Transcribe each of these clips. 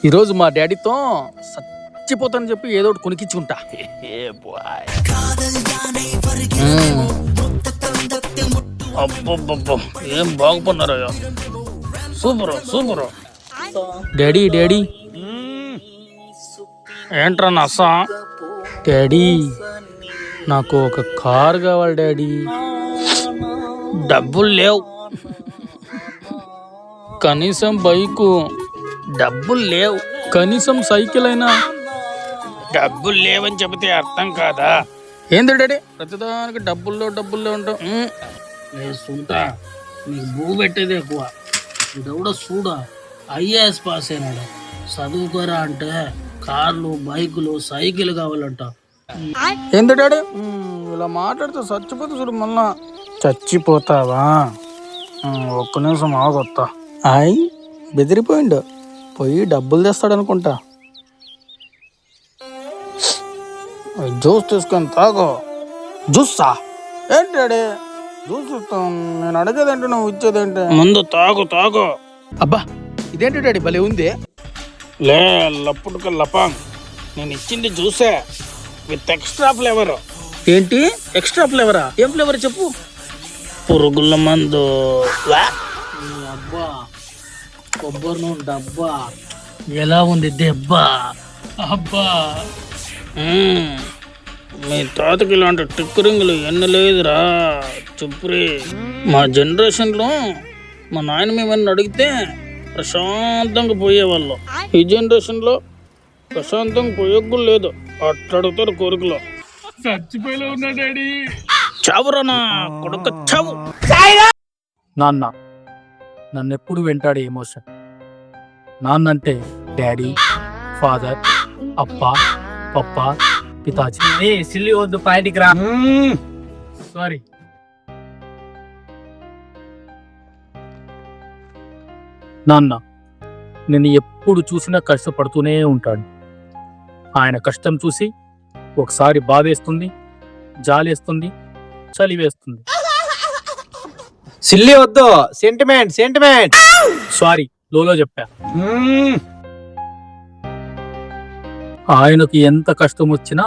ఈరోజు మా డాడీతో చచ్చిపోతానని చెప్పి ఏదో ఒకటి కొనికించుకుంటా. అబ్బబ్బబ్బో ఏం బాగుపడినారయ్యా, సూపర్ సూపర్. డాడీ డాడీ ఏంట్రా నసా? డాడీ నాకు ఒక కార్ కావాలి డాడీ. డబ్బులు లేవు, కనీసం బైకు. డబ్బులు లేవు, కనీసం సైకిల్ అయినా. డబ్బులు లేవని చెబితే అర్థం కాదా? ఏంది డాడీ ప్రతిదానికి డబ్బుల్లో ఉంటాం. నేను చూడా నీకు భూ పెట్టేది ఎక్కువ. ఇదెవడో చూడా ఐఏఎస్ పాస్ అయినాడు, చదువుకోరా అంటే కార్లు బైకులు సైకిల్ కావాలంట. ఏంది డాడీ ఇలా మాట్లాడితే చచ్చిపోతా చూడు. మళ్ళా చచ్చిపోతావా? ఒక్క నిమిషం ఆగొత్తా. అయ్ బెదిరిపోయిండు, పోయి డబ్బులు తెస్తాడు అనుకుంటా. జ్యూస్ తీసుకొని తాగో. జ్యూసా? ఏంటి డాడీ జ్యూస్ ఇస్తాం? నేను అడిగేదేంటి, నువ్వు ఇచ్చేదేంటి? ముందు తాగు. అబ్బా ఇదేంటి డాడీ భలే ఉంది. లే లప్పుడుక లపాంగ్, నేను ఇచ్చింది జ్యూసే విత్ ఎక్స్ట్రా ఫ్లేవర్. ఏంటి ఎక్స్ట్రా ఫ్లేవరా? ఏం ఫ్లేవర్ చెప్పు. పురుగుల మందు. అబ్బా కొబ్బరి నూనె డబ్బా ఎలా ఉంది దెబ్బా? అబ్బా మీ తాతకి ఇలాంటి టిక్కరింగులు ఎన్ని లేదురా చెప్పురి. మా జనరేషన్లో మా నాయన మేమని అడిగితే ప్రశాంతంగా పోయేవాళ్ళు. ఈ జనరేషన్లో ప్రశాంతంగా పోయొగ్గులు లేదు, అట్లడుగుతారు కోరికలో. చచ్చిపోయేలా ఉన్నా డాడీ. చావురా నా కొడుక చావు. నాన్న నన్నెప్పుడు వెంటాడే ఎమోషన్. నాన్న అంటే డాడీ, ఫాదర్, అప్ప, పప్ప, పితాజీ. సిల్లి వద్దు పాయింట్కి రా. సారీ. నాన్న నేను ఎప్పుడు చూసినా కష్టపడుతూనే ఉంటాడు. ఆయన కష్టం చూసి ఒకసారి బాధేస్తుంది, జాలేస్తుంది, చలివేస్తుంది. సిల్లి వద్దు, సెంటిమెంట్. సారీ లోలో చెప్పా. ఆయనకు ఎంత కష్టం వచ్చినా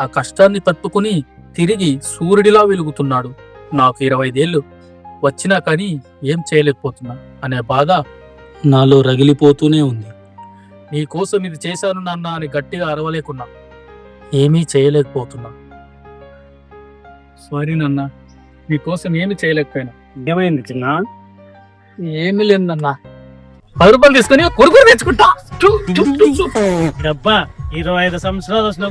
ఆ కష్టాన్ని తట్టుకుని తిరిగి సూర్యుడిలా వెలుగుతున్నాడు. నాకు 25 ఏళ్ళు వచ్చినా కానీ ఏం చేయలేకపోతున్నా అనే బాధ నాలో రగిలిపోతూనే ఉంది. నీకోసం ఇది చేశాను నాన్న అని గట్టిగా అరవలేకున్నా, ఏమీ చేయలేకపోతున్నా. సారీ నాన్న, నీకోసం ఏమీ చేయలేకపోయినా. ఏమైంది చిన్న? ఏమీ లేదు నాన్న, 10 రూపాయలు తీసుకుని కొడుకుని తెచ్చుకుంటా. డబ్బా 25 సంవత్సరాలు వచ్చిన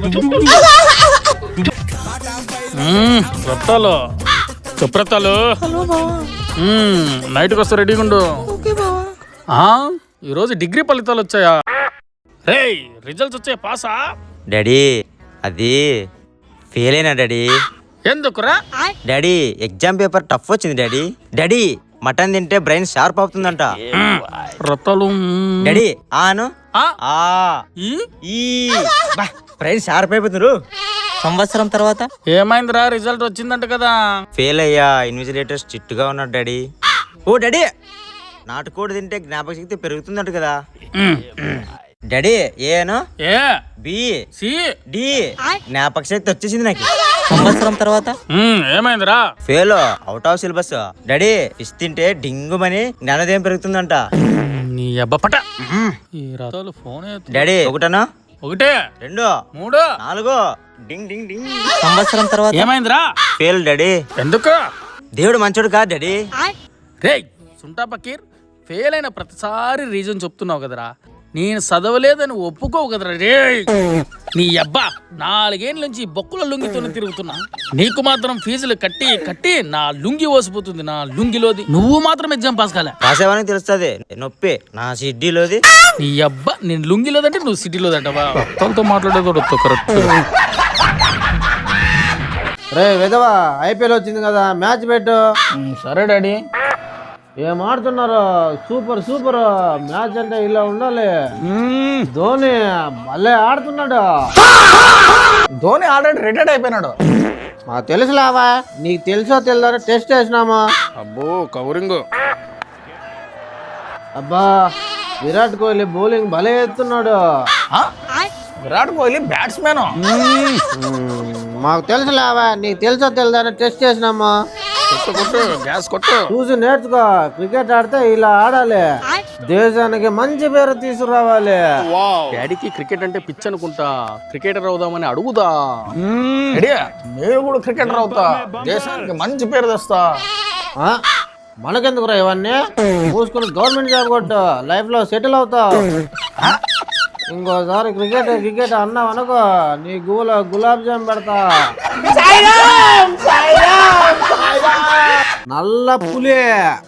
రత్తాలు సుప్రతాలు నైట్కి వస్తే రెడీగా ఉండు. ఈరోజు డిగ్రీ ఫలితాలు వచ్చాయా? రే రిజల్ట్స్ వచ్చాయి, పాసా? డాడీ అది ఫెయిల్ అయినా డాడీ. ఎందుకురా? డాడీ ఎగ్జామ్ పేపర్ టఫ్ వచ్చింది డాడీ. మటన్ తింటే బ్రెయిన్ షార్ప్ అవుతుందంట. రత్తాలు డాడీ ఆను బ్రెయిన్ షార్ప్ అయిపోతున్నారు. సంవత్సరం తర్వాత ఏమైందిరా? రిజల్ట్ వచ్చిందంట కదా. ఫెయిల్ అయ్యా. ఇన్విజిలేటర్ స్ట్రిక్ట్ గా ఉన్నాడు డాడీ. ఓ డాడీ నాటుకోడి తింటే జ్ఞాపక శక్తి పెరుగుతుందంట కదా డాడీ. ఏను ఏ బి సి డి జ్ఞాపక శక్తి వచ్చేసింది నాకు. సంవత్సరం తర్వాత ఏమైందిరా? Fail, out of syllabus daddy. Fish తింటే డింగుమని జ్ఞానోదయం పెరుగుతుందంట. నీ అబ్బపట. ఈ రథాలు ఫోన్ డాడీ ఒకటనా? 1 2 3 4 డింగ్ డింగ్ డింగ్. సంవత్సరం తర్వాత ఏమైందిరా? Fail daddy. ఎందుకు? దేవుడు మంచోడు కాదు డాడీ. రే సుంటా పకీర్, ఫెయిల్ అయిన ప్రతిసారి రీజన్ చెప్తున్నావు కదరా. నేను చదవలేదని ఒప్పుకోవు కదరా. రే నీ అబ్బా 4 ఏళ్ళ నుంచి బొక్కుల లుంగితోనే తిరుగుతున్నా. నీకు మాత్రం ఫీజులు కట్టి నా లుంగి ఓసిపోతుంది. నా లుంగిలోది. నువ్వు మాత్రం ఎగ్జామ్ పాస్ కాలే. రాసేవానికి తెలుస్తుంది నొప్పి నా సిడ్డీలోది. నీ అబ్బా నేను లుంగిలోదంటే నువ్వు సిటీలోదంటవా? భక్తులతో మాట్లాడేది కరెక్ట్. రే విధవా, ఐపీఎల్ వచ్చింది కదా, మ్యాచ్ పెట్టు. సరే డాడీ. ఏం ఆడుతున్నారు? సూపర్ మ్యాచ్ అంటే ఇలా ఉండాలి. ధోని భలే ఆడుతున్నాడు. ధోని ఆల్రెడీ రిటైర్డ్ అయిపోయినాడు. మాకు తెలుసులావా, నీకు తెలుసో తెలియదో టెస్ట్ వేసినామా? అబ్బో కవరింగ్. అబ్బా విరాట్ కోహ్లీ బౌలింగ్ భలే ఎత్తున్నాడు. విరాట్ కోహ్లీ బ్యాట్స్మెన్. మాకు తెలుసులేవా, నీకు తెలుసో తెలుదా టెస్ట్ చేసినామా. కొట్టు గ్యాస్ కొట్టు. చూసి నేర్చుకో, క్రికెట్ ఆడితే ఇలా ఆడాలి, దేశానికి మంచి పేరు తీసుకురావాలి. డాడీకి క్రికెట్ అంటే పిచ్చి అనుకుంటా, క్రికెటర్ అవుదామని అడుగుదా. నేను కూడా క్రికెటర్ అవుతా, దేశానికి మంచి పేరు తెస్తా. మనకెందుకురా ఇవన్నీ, చూసుకుని గవర్నమెంట్ జాబ్ కొట్టు, లైఫ్ లో సెటిల్ అవుతావు. ఇంకోసారి క్రికెట్ అన్నావు అనుకో, నీ గులాబ్ జామ్ పెడతా. నల్ల పులి.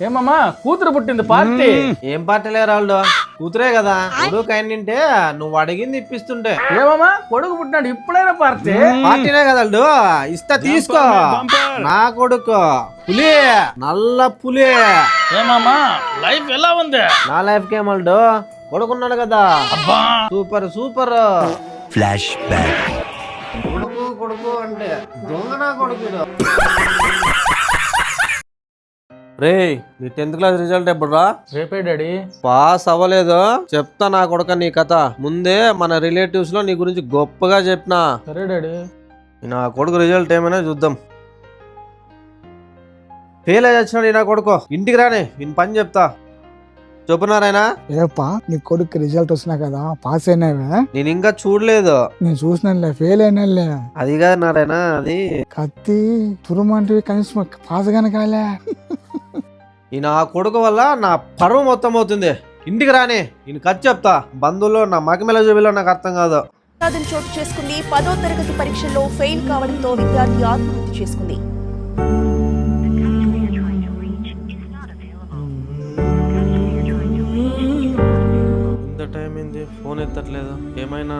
ఏమమ్మా కూతురు పుట్టింది పార్టీ? ఏం పార్టీ లేరు వాళ్ళు, కూతురే కదా. కొడుకు అయినింటే నువ్వు అడిగింది ఇప్పిస్తుంటే. ఏమమ్మా కొడుకు పుట్టినాడు ఇప్పుడైనా పార్టీ? పార్టీనే కదా వాళ్ళు, ఇస్తా తీసుకో. నా కొడుకు పులి, నల్ల పులి. ఏమమ్మా లైఫ్ ఎలా ఉంది? నా లైఫ్ కేమల్డు, కొడుకున్నాడు కదా, సూపర్ సూపర్. Flash back. కొడుకు అంటే దొంగ నా కొడుకు. రే, నీ 10th క్లాస్ రిజల్ట్ ఎప్పుడురా? రేపే డాడీ. పాస్ అవ్వలేదు, చెప్తా నా కొడుక నీ కథ. ముందే మన రిలేటివ్స్ లో నీ గురించి గొప్పగా చెప్పినా. సరే డాడీ. నా కొడుకు రిజల్ట్ ఏమైనా చూద్దాం. ఫెయిల్ అయ్యి వచ్చినాడు నా కొడుకు. ఇంటికి రానే, నేను పని చెప్తా. చెప్పున్నారాయనా? ఏపా నీ కొడుకు రిజల్ట్ వచ్చినా కదా, పాస్ అయినావే? నేను ఇంకా చూడలేదు. నేను చూసినానులే, ఫెయిల్ అయినాలే. అది కాదు నారాయణ, అది కత్తి తురుమంటివి, కనీసం పాస్ గానే కాలే. ఈ నా కొడుకు వల్ల నా పరువు మొత్తం అవుతుంది. ఇంటికి రాని, నేను ఖర్చు చెప్తా. బంధువులు నా మగమెల చూపిలో నాకు అర్థం కాదు. చోటు చేసుకుంది. 10వ తరగతి పరీక్షల్లో ఫెయిల్ కావడంతో విద్యార్థి ఆత్మహత్య చేసుకుంది. ఇంత టైం ఏంది, ఫోన్ ఎత్తట్లేదు. ఏమైనా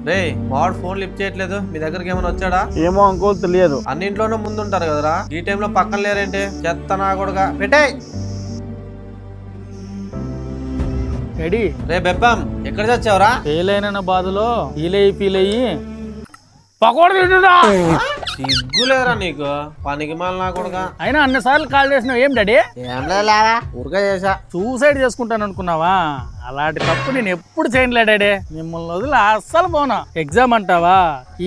రే, వాడు ఫోన్ లిఫ్ట్ చేయట్లేదు. మీ దగ్గరికి ఏమైనా వచ్చాడా? ఏమో అంకుల్ తెలియదు. అన్నింట్లోనూ ముందుంటారు కదరా, ఈ టైంలో పక్కన లేరేంటి? చెత్త నా కొడుగా పెట్టే. డాడీ రే బెబ్బం, ఎక్కడ చచ్చావురా? ఫెయిల్ అయిన బాధలో ఫీల్ అయ్యి పకోడీ తింటున్నా. సిగ్గులేరా నీకు, పనికి మాల నా కొడుగా. అయినా అన్నిసార్లు కాల్ చేసినావు ఏం డాడీ? ఏం లేవా, ఊరిగా చేసా. సూసైడ్ చేసుకుంటాను అనుకున్నావా? అలాంటి తప్పు నేను ఎప్పుడు చేయనులే డాడీ. మిమ్మల్ని వదిలి అస్సలు పోను. ఎగ్జామ్ అంటావా,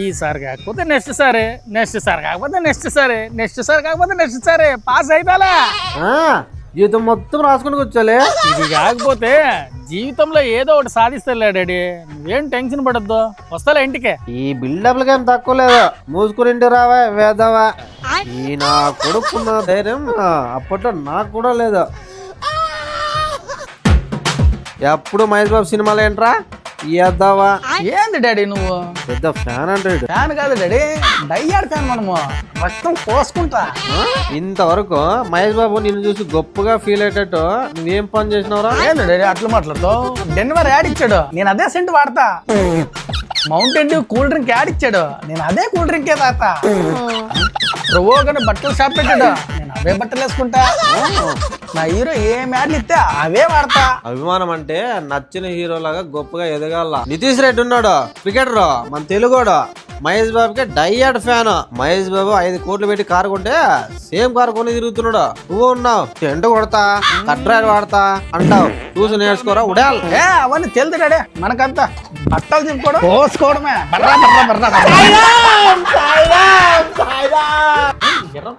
ఈసారి కాకపోతే నెక్స్ట్ సారి, నెక్స్ట్ సారి కాకపోతే నెక్స్ట్ సారి, నెక్స్ట్ సారి కాకపోతే నెక్స్ట్ సారి పాస్ అయితాలే. జీవితం మొత్తం రాసుకుని కూర్చోలే. ఇది కాకపోతే జీవితంలో ఏదో ఒకటి సాధిస్తలే డాడీ, నువ్వేం టెన్షన్ పడద్దు. వస్తాలే ఇంటికే. ఈ బిల్డప్లకి ఏం తక్కువ లేదు. మూసుకుని ఇంటి రావా వేదవా. ఈ నా కొడుకున్న ధైర్యం అప్పట్లో నాకు కూడా లేదు. ఎప్పుడు మహేష్ బాబు సినిమాలు ఏంట్రా ఇద్దావా? ఏంది డాడీ నువ్వు పెద్ద ఫ్యాన్ అంటే? ఫ్యాన్ కాదు డాడీ, డయ్యాడ్ ఫ్యాన్. మనము రక్తం పోసుకుంటా. ఇంతవరకు మహేష్ బాబు నిన్ను చూసి గొప్పగా ఫీల్ అయ్యేటట్టు నువ్వేం పని చేసినావురా? ఏంది డాడీ అట్లా మాట్లాడుతావు? డెన్వర్ యాడ్ ఇచ్చాడు, నేను అదే సెంట్ వాడతా. Mountain Dew cool drink add ఇచ్చాడు, నేను అదే కూల్ డ్రింకే తాగుతా. ప్రవోగానే బట్టలు షాప్ పెట్టాడు, నేను అవే బట్టలు వేసుకుంటా. నా హీరో ఏం యాడ్లు ఇస్తే అవే వాడతా. అభిమానం అంటే నచ్చిన హీరో లాగా గొప్పగా ఎదగాల. నితీష్ రెడ్డి ఉన్నాడు, క్రికెటర్, మన తెలుగోడు. మహేష్ బాబుకి డైయాడ్ ఫ్యాన్. మహేష్ బాబు 5 కోట్లు పెట్టి కారు కొంటే సేమ్ కారు కొని తిరుగుతున్నాడు. నువ్వు ఉన్నావు టెంట్ కొడతా, కట్రాయిల్ వాడతా అంటావు. చూసి నేర్చుకోరా ఉడాలి. అవన్నీ తెలుసు డాడీ, మనకంతా బట్టలు చింపుకోవడం పోసుకోవడమే.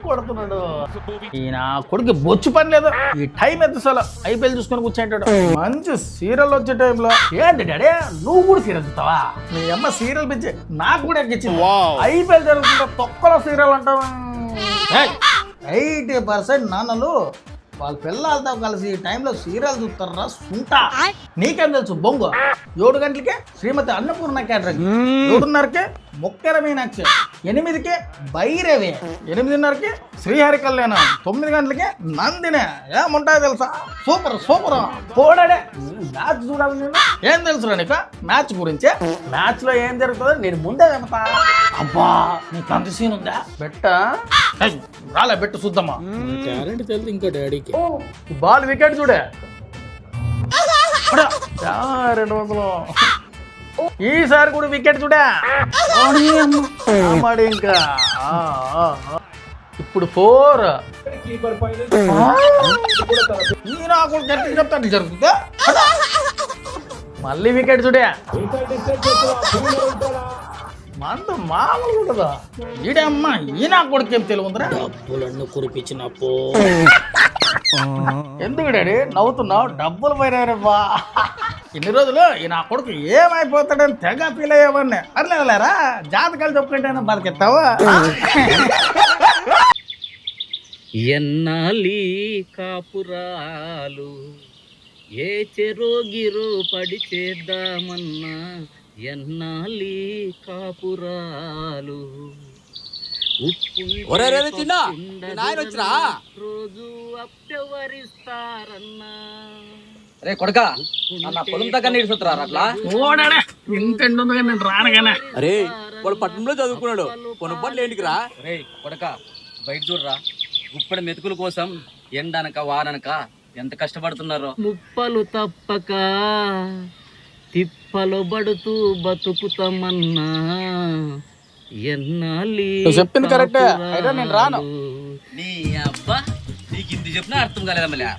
కొడుతున్నాడు ఈయన కొడుకు, బొచ్చు పని లేదు. ఈ టైం ఎత్తసాల ఐపీఎల్ చూసుకొని కూర్చుంటాడు. మంచి సీరియల్ వచ్చే టైంలో. ఏంటి డాడీ నువ్వు కూడా సీరియల్ చూస్తావా? మీ అమ్మ సీరియల్ పిచ్చి నాకు కూడా ఎక్కించింది. ఐపీఎల్ జరుగుతుంటే తొక్కలో సీరియల్ అంటావు. 80% నాన్నలు వాళ్ళ పిల్లలతో కలిసి ఈ టైంలో సీరియల్ చూస్తారా సుంటా. నీకేం తెలుసు బొంగు? 7 గంటలకే శ్రీమతి అన్నపూర్ణ క్యాటరింగ్, 7:30కే ముక్కెర మీనాక్షి, 8కే భైరవి, 8:30కి శ్రీహరి కళ్యాణం, 9 గంటలకే నందినే. ఏముంటాయో తెలుసా? Super super. పోడాడే మ్యాచ్ చూడాలి. నేను ఏం తెలుసురా నీకు మ్యాచ్ గురించి? మ్యాచ్ లో ఏం జరుగుతుందో నేను ముందే చెప్తా. అబ్బా నీకు అంత సీన్ ఉందా? బెట్ట రాలే, బెట్టు చూద్దామా. టాలెంట్ తెలుసు ఇంకా డాడీకి. బాల్ వికెట్ చూడే 200. ఈసారి కూడా వికెట్ చూడా ఇంకా. ఇప్పుడు 4. ఈ నాకు గట్టి చెప్తాను జరుగుతుందా? మళ్ళీ వికెట్ చూడే మందు మామూలు ఉండదు. ఈడే అమ్మ ఈయన కొడుకేం తెలుగుందిరా. డబ్బులన్నీ కురిపించినప్పు. ఎందుకు డాడీ నవ్వుతున్నావు? డబ్బులు పోయినారబ్బా. ఇన్ని రోజులు ఈ నా కొడుకు ఏమైపోతాడని తెగ ఫీల్ అయ్యేవాడిని. అర్లేరా జాతకాలు చెప్పుకుంటేనే బతికెత్తావా? ఎన్నాలి కాపురాలు ఏ చెరోగిరో పడి చేద్దామన్నా ఎన్నాలి కాపురాలు రోజు అప్యవరిస్తారన్నా. కొడకా పొలం దగ్గర నీడుస్తురా అట్లా ఓడాడే ఇంకెండు నేను రానగానే. అరే వాడు పట్టణంలో చదువుకున్నాడు పొనపట్లు ఏంటికిరా. రే కొడక బయట చూడరా గుప్పడి మెతుకుల కోసం ఎండనక వాననక ఎంత కష్టపడుతున్నారో. ముప్పలు తప్పక తిప్పలు పడుతూ బతుకుతామన్నా ఎన్నాలి. చెప్పింది కరెక్టే. అయితే నేను రాను. నీ అబ్బా నీకు ఇంది చెప్పినా అర్థం కాలేదమ్మలే.